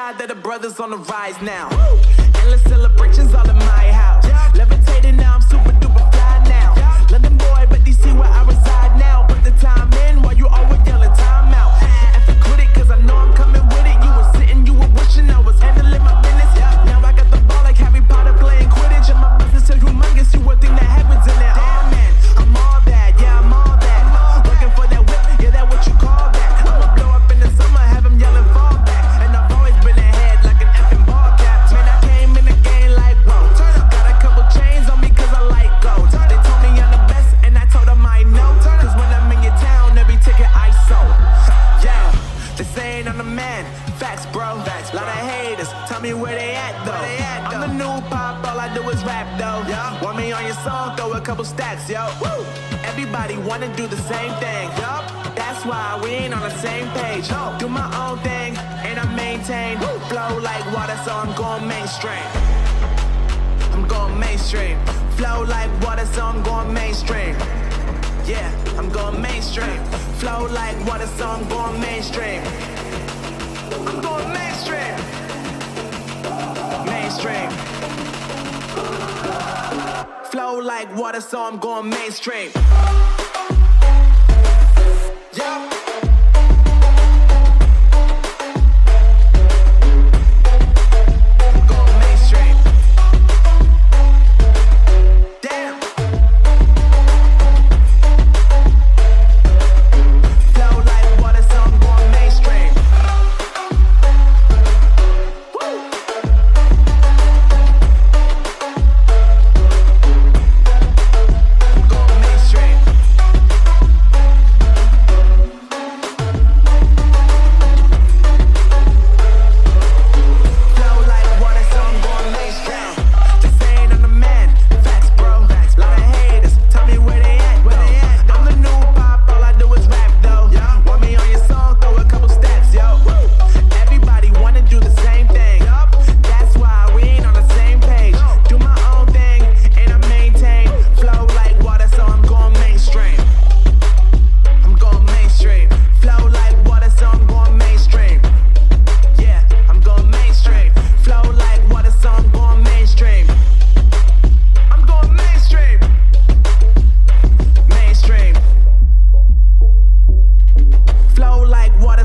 God that the brothers on the rise now. Endless celebrations all in my house. Levitating now, I'm super duper fly now. London boy, but DC where I reside now. Put the time in while you always yelling time out. And for quit it, cause I know I'm coming with it. You were sitting, you were wishing I was handling my business. Now I got the ball like Harry Potter playing Quidditch. And my business so humongous, you would think that happens in there. Oh man, I'm all that, yeah, I'm all that. Looking for that whip, yeah, that what you call that. I'ma blow up in the summer, have him yelling fall back. And I've always been ahead like an effing ball cap. Man, I came in the game like, whoa. Got a couple chains on me cause I like gold. They told me I'm the best and I told them I know. Cause when I'm in your town, every ticket I sold. Yeah, they saying I'm the man. Facts, bro. Lot of haters, tell me where they at though. I'm the new pop, all I do is rap though. Want me on your song, throw a couple stacks, yo. Woo! Everybody wanna do the same thing. That's why we ain't on the same page. Do my own thing and I maintain. Flow like water, so I'm going mainstream. I'm going mainstream. Flow like water, so I'm going mainstream. Yeah, I'm going mainstream. Flow like water, so I'm going mainstream. I'm going mainstream. Mainstream. Flow like water, so I'm going mainstream. Yeah.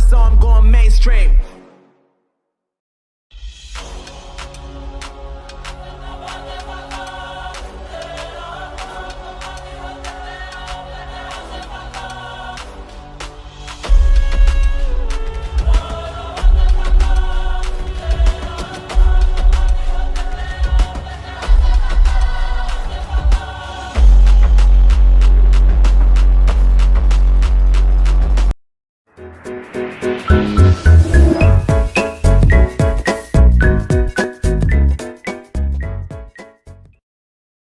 So I'm going mainstream.